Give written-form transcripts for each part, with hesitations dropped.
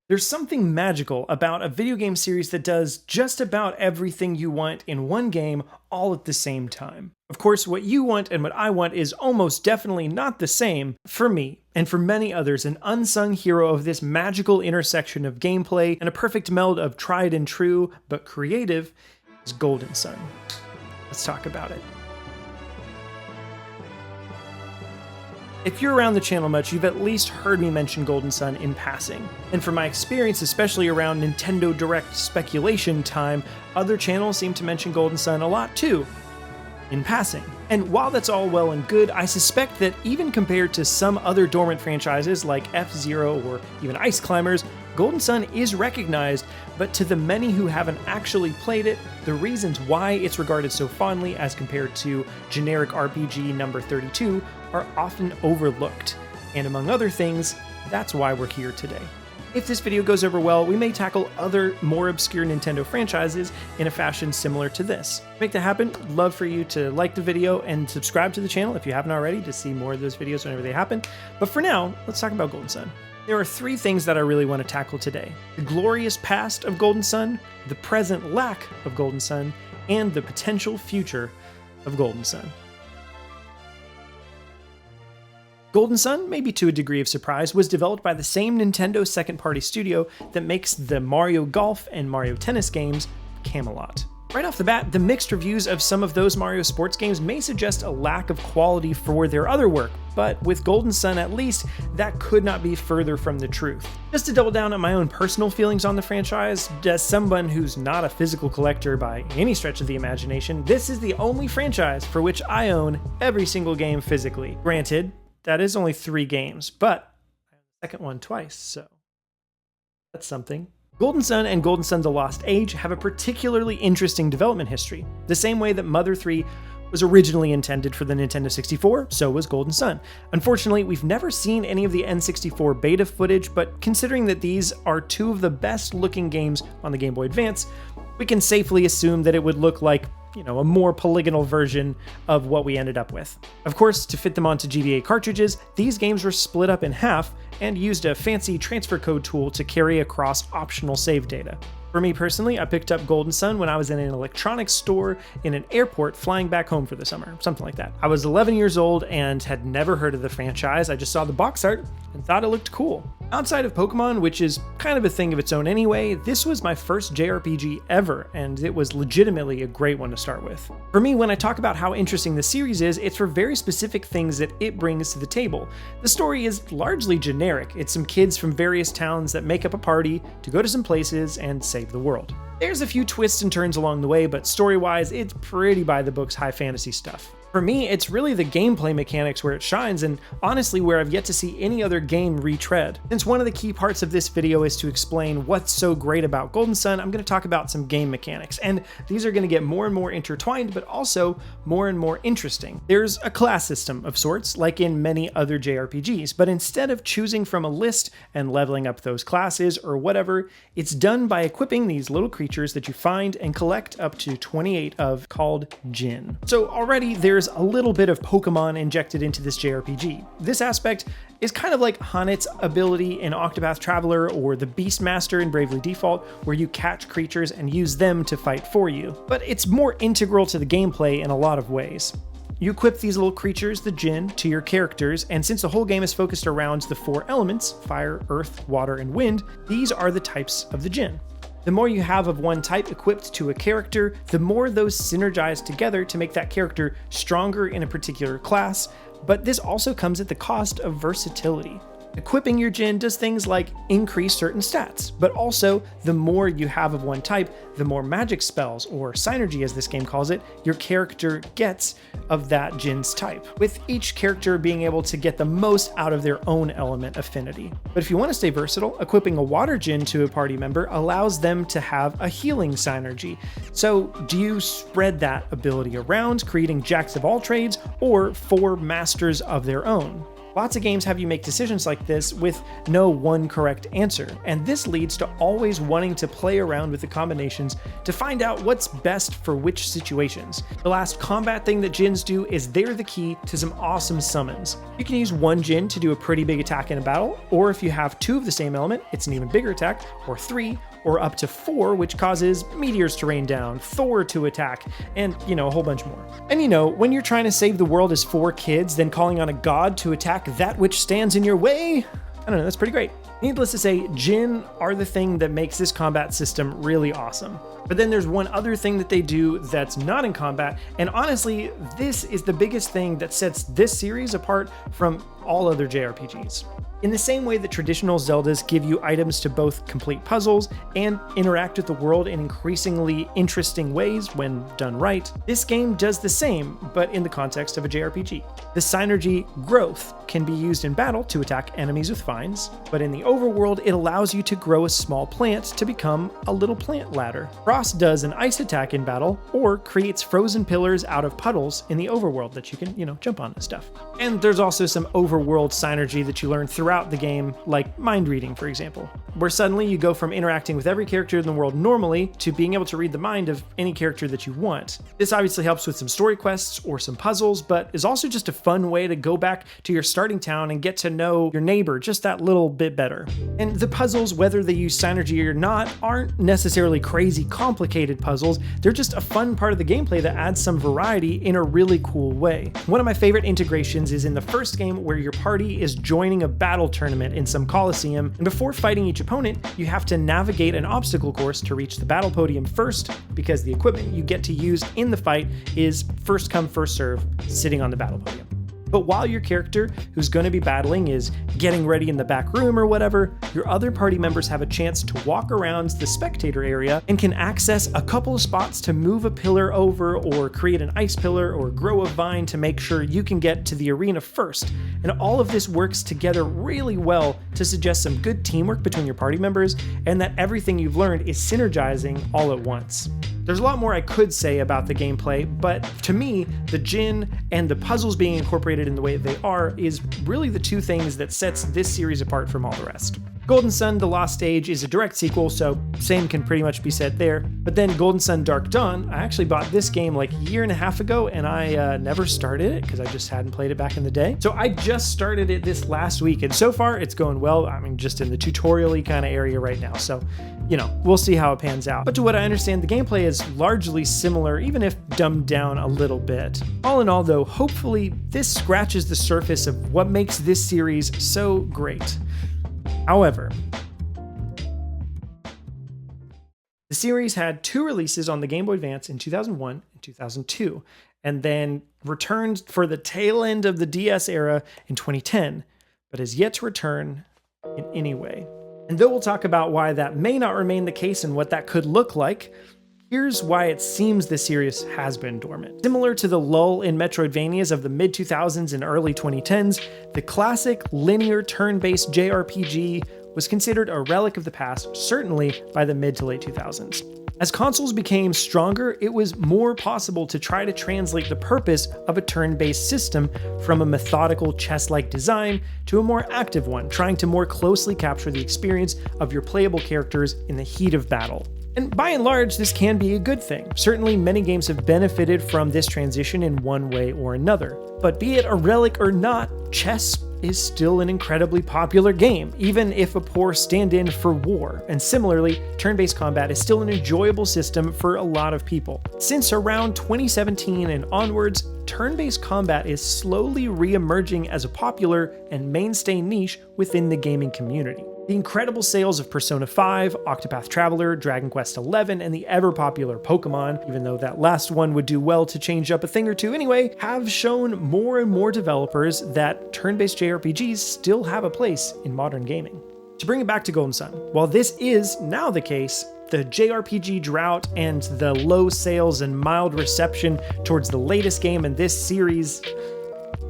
There's something magical about a video game series that does just about everything you want in one game all at the same time. Of course, what you want and what I want is almost definitely not the same. For me, and for many others, an unsung hero of this magical intersection of gameplay and a perfect meld of tried and true, but creative, is Golden Sun. Let's talk about it. If you're around the channel much, you've at least heard me mention Golden Sun in passing. And from my experience, especially around Nintendo Direct speculation time, other channels seem to mention Golden Sun a lot too, in passing. And while that's all well and good, I suspect that even compared to some other dormant franchises like F-Zero or even Ice Climbers, Golden Sun is recognized, but to the many who haven't actually played it, the reasons why it's regarded so fondly as compared to generic RPG number 32 are often overlooked. And among other things, that's why we're here today. If this video goes over well, we may tackle other more obscure Nintendo franchises in a fashion similar to this. To make that happen, I'd love for you to like the video and subscribe to the channel if you haven't already to see more of those videos whenever they happen. But for now, let's talk about Golden Sun. There are three things that I really want to tackle today: the glorious past of Golden Sun, the present lack of Golden Sun, and the potential future of Golden Sun. Golden Sun, maybe to a degree of surprise, was developed by the same Nintendo second-party studio that makes the Mario Golf and Mario Tennis games, Camelot. Right off the bat, the mixed reviews of some of those Mario sports games may suggest a lack of quality for their other work, but with Golden Sun at least, that could not be further from the truth. Just to double down on my own personal feelings on the franchise, as someone who's not a physical collector by any stretch of the imagination, this is the only franchise for which I own every single game physically. Granted, that is only 3 games, but I own the second one twice, so that's something. Golden Sun and Golden Sun: The Lost Age have a particularly interesting development history. The same way that Mother 3 was originally intended for the Nintendo 64, so was Golden Sun. Unfortunately, we've never seen any of the N64 beta footage, but considering that these are 2 of the best looking games on the Game Boy Advance, we can safely assume that it would look like, a more polygonal version of what we ended up with. Of course, to fit them onto GBA cartridges, these games were split up in half and used a fancy transfer code tool to carry across optional save data. For me personally, I picked up Golden Sun when I was in an electronics store in an airport flying back home for the summer, something like that. I was 11 years old and had never heard of the franchise. I just saw the box art and thought it looked cool. Outside of Pokemon, which is kind of a thing of its own anyway, this was my first JRPG ever, and it was legitimately a great one to start with. For me, when I talk about how interesting the series is, it's for very specific things that it brings to the table. The story is largely generic. It's some kids from various towns that make up a party to go to some places and save the world. There's a few twists and turns along the way, but story-wise, it's pretty by the books high fantasy stuff. For me, it's really the gameplay mechanics where it shines, and honestly where I've yet to see any other game retread. Since one of the key parts of this video is to explain what's so great about Golden Sun, I'm going to talk about some game mechanics, and these are going to get more and more intertwined, but also more and more interesting. There's a class system of sorts, like in many other JRPGs, but instead of choosing from a list and leveling up those classes or whatever, it's done by equipping these little creatures that you find and collect up to 28 of, called Djinn. So already there's a little bit of Pokemon injected into this JRPG. This aspect is kind of like Hanet's ability in Octopath Traveler or the Beastmaster in Bravely Default, where you catch creatures and use them to fight for you. But it's more integral to the gameplay in a lot of ways. You equip these little creatures, the Djinn, to your characters, and since the whole game is focused around the 4 elements, fire, earth, water, and wind, these are the types of the Djinn. The more you have of one type equipped to a character, the more those synergize together to make that character stronger in a particular class, but this also comes at the cost of versatility. Equipping your Djinn does things like increase certain stats, but also the more you have of one type, the more magic spells, or synergy as this game calls it, your character gets of that Djinn's type, with each character being able to get the most out of their own element affinity. But if you want to stay versatile, equipping a water Djinn to a party member allows them to have a healing synergy. So do you spread that ability around, creating jacks of all trades, or 4 masters of their own? Lots of games have you make decisions like this with no one correct answer, and this leads to always wanting to play around with the combinations to find out what's best for which situations. The last combat thing that Djinns do is they're the key to some awesome summons. You can use one Djinn to do a pretty big attack in a battle, or if you have two of the same element, it's an even bigger attack, or three, or up to 4, which causes meteors to rain down, Thor to attack, and, a whole bunch more. And when you're trying to save the world as 4 kids, then calling on a god to attack that which stands in your way, I don't know, that's pretty great. Needless to say, Djinn are the thing that makes this combat system really awesome. But then there's one other thing that they do that's not in combat, and honestly, this is the biggest thing that sets this series apart from all other JRPGs. In the same way that traditional Zeldas give you items to both complete puzzles and interact with the world in increasingly interesting ways when done right, this game does the same, but in the context of a JRPG. The synergy growth can be used in battle to attack enemies with vines, but in the overworld it allows you to grow a small plant to become a little plant ladder. Frost does an ice attack in battle, or creates frozen pillars out of puddles in the overworld that you can, jump on and stuff. And there's also some overworld synergy that you learn throughout the game, like mind reading, for example, where suddenly you go from interacting with every character in the world normally to being able to read the mind of any character that you want. This obviously helps with some story quests or some puzzles, but is also just a fun way to go back to your starting town and get to know your neighbor just that little bit better. And the puzzles, whether they use synergy or not, aren't necessarily crazy complicated puzzles. They're just a fun part of the gameplay that adds some variety in a really cool way. One of my favorite integrations is in the first game, where your party is joining a battle tournament in some coliseum, and before fighting each opponent, you have to navigate an obstacle course to reach the battle podium first, because the equipment you get to use in the fight is first come, first serve, sitting on the battle podium. But while your character who's going to be battling is getting ready in the back room or whatever, your other party members have a chance to walk around the spectator area and can access a couple of spots to move a pillar over, or create an ice pillar, or grow a vine to make sure you can get to the arena first. And all of this works together really well to suggest some good teamwork between your party members, and that everything you've learned is synergizing all at once. There's a lot more I could say about the gameplay, but to me, the Djinn and the puzzles being incorporated in the way they are is really the two things that sets this series apart from all the rest. Golden Sun: The Lost Age is a direct sequel, so same can pretty much be said there. But then Golden Sun: Dark Dawn, I actually bought this game like a year and a half ago, and I never started it because I just hadn't played it back in the day. So I just started it this last week, and so far it's going well. I mean, just in the tutorial-y kind of area right now, so we'll see how it pans out. But to what I understand, the gameplay is largely similar, even if dumbed down a little bit. All in all though, hopefully this scratches the surface of what makes this series so great. However, the series had 2 releases on the Game Boy Advance in 2001 and 2002, and then returned for the tail end of the DS era in 2010, but has yet to return in any way. And though we'll talk about why that may not remain the case and what that could look like, here's why it seems the series has been dormant. Similar to the lull in Metroidvanias of the mid-2000s and early 2010s, the classic linear turn-based JRPG was considered a relic of the past, certainly by the mid to late 2000s. As consoles became stronger, it was more possible to try to translate the purpose of a turn-based system from a methodical chess-like design to a more active one, trying to more closely capture the experience of your playable characters in the heat of battle. And by and large, this can be a good thing. Certainly, many games have benefited from this transition in one way or another. But be it a relic or not, chess is still an incredibly popular game, even if a poor stand-in for war. And similarly, turn-based combat is still an enjoyable system for a lot of people. Since around 2017 and onwards, turn-based combat is slowly re-emerging as a popular and mainstay niche within the gaming community. The incredible sales of Persona 5, Octopath Traveler, Dragon Quest XI, and the ever-popular Pokemon, even though that last one would do well to change up a thing or two anyway, have shown more and more developers that turn-based JRPGs still have a place in modern gaming. To bring it back to Golden Sun, while this is now the case, the JRPG drought and the low sales and mild reception towards the latest game in this series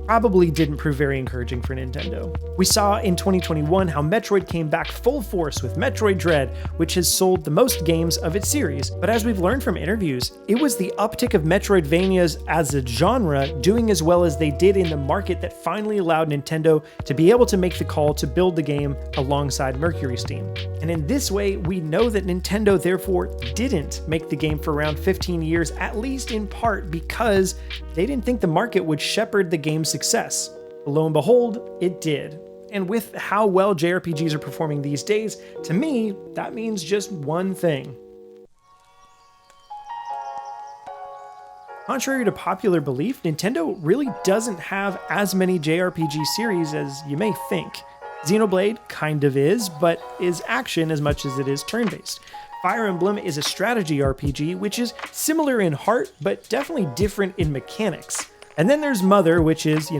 probably didn't prove very encouraging for Nintendo. We saw in 2021 how Metroid came back full force with Metroid Dread, which has sold the most games of its series. But as we've learned from interviews, it was the uptick of Metroidvanias as a genre doing as well as they did in the market that finally allowed Nintendo to be able to make the call to build the game alongside Mercury Steam. And in this way, we know that Nintendo therefore didn't make the game for around 15 years, at least in part because they didn't think the market would shepherd the game's success. But lo and behold, it did. And with how well JRPGs are performing these days, to me, that means just one thing. Contrary to popular belief, Nintendo really doesn't have as many JRPG series as you may think. Xenoblade kind of is, but is action as much as it is turn-based. Fire Emblem is a strategy RPG, which is similar in heart, but definitely different in mechanics. And then there's Mother, which is,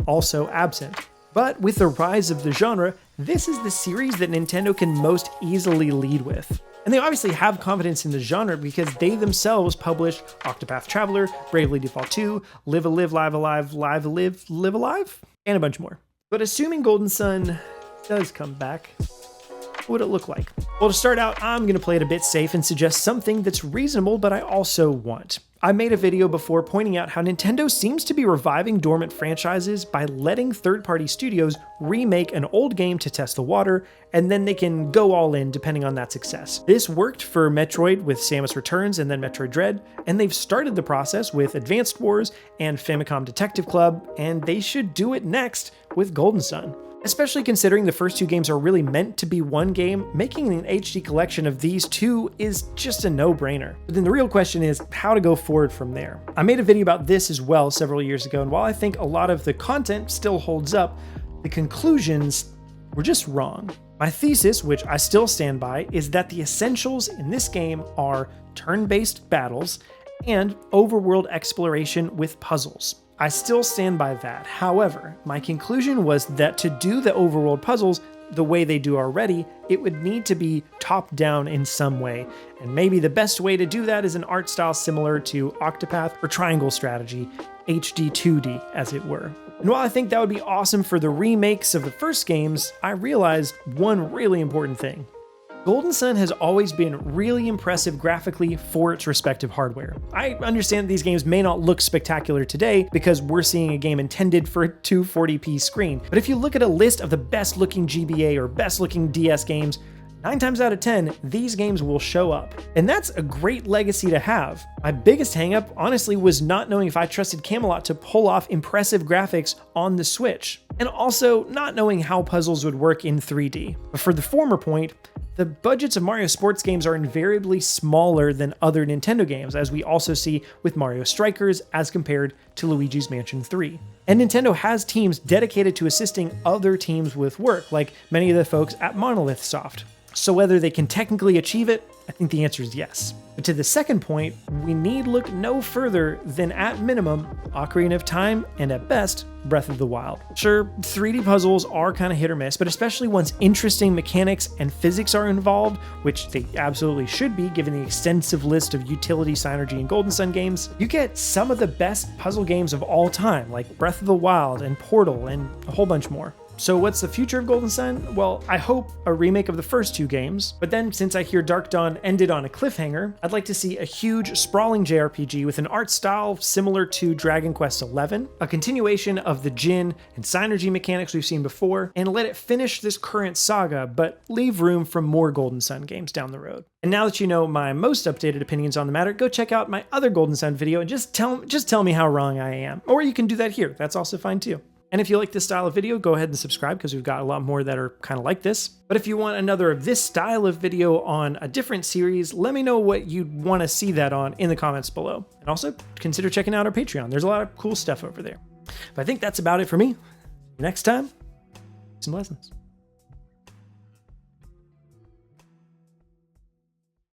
also absent. But with the rise of the genre, this is the series that Nintendo can most easily lead with. And they obviously have confidence in the genre because they themselves published Octopath Traveler, Bravely Default 2, Live a Live, Live Alive, Live a Live, Live Alive, and a bunch more. But assuming Golden Sun does come back, what would it look like? Well, to start out, I'm going to play it a bit safe and suggest something that's reasonable, but I also want. I made a video before pointing out how Nintendo seems to be reviving dormant franchises by letting third-party studios remake an old game to test the water, and then they can go all in depending on that success. This worked for Metroid with Samus Returns and then Metroid Dread, and they've started the process with Advanced Wars and Famicom Detective Club, and they should do it next with Golden Sun. Especially considering the first two games are really meant to be one game, making an HD collection of these two is just a no-brainer. But then the real question is how to go forward from there. I made a video about this as well several years ago, and while I think a lot of the content still holds up, the conclusions were just wrong. My thesis, which I still stand by, is that the essentials in this game are turn-based battles and overworld exploration with puzzles. I still stand by that. However, my conclusion was that to do the overworld puzzles the way they do already, it would need to be top-down in some way. And maybe the best way to do that is an art style similar to Octopath or Triangle Strategy, HD 2D as it were. And while I think that would be awesome for the remakes of the first games, I realized one really important thing. Golden Sun has always been really impressive graphically for its respective hardware. I understand these games may not look spectacular today because we're seeing a game intended for a 240p screen, but if you look at a list of the best looking GBA or best looking DS games, 9 times out of 10, these games will show up. And that's a great legacy to have. My biggest hangup, honestly, was not knowing if I trusted Camelot to pull off impressive graphics on the Switch, and also not knowing how puzzles would work in 3D. But for the former point, the budgets of Mario sports games are invariably smaller than other Nintendo games, as we also see with Mario Strikers as compared to Luigi's Mansion 3. And Nintendo has teams dedicated to assisting other teams with work, like many of the folks at Monolith Soft. So whether they can technically achieve it, I think the answer is yes. But to the second point, we need look no further than at minimum, Ocarina of Time and at best, Breath of the Wild. Sure, 3D puzzles are kind of hit or miss, but especially once interesting mechanics and physics are involved, which they absolutely should be given the extensive list of utility, synergy, and Golden Sun games, you get some of the best puzzle games of all time, like Breath of the Wild and Portal and a whole bunch more. So what's the future of Golden Sun? Well, I hope a remake of the first two games, but then since I hear Dark Dawn ended on a cliffhanger, I'd like to see a huge, sprawling JRPG with an art style similar to Dragon Quest XI, a continuation of the Djinn and synergy mechanics we've seen before, and let it finish this current saga, but leave room for more Golden Sun games down the road. And now that you know my most updated opinions on the matter, go check out my other Golden Sun video and just tell me how wrong I am. Or you can do that here, that's also fine too. And if you like this style of video, go ahead and subscribe because we've got a lot more that are kind of like this. But if you want another of this style of video on a different series, let me know what you'd want to see that on in the comments below. And also consider checking out our Patreon. There's a lot of cool stuff over there. But I think that's about it for me. Next time, some lessons.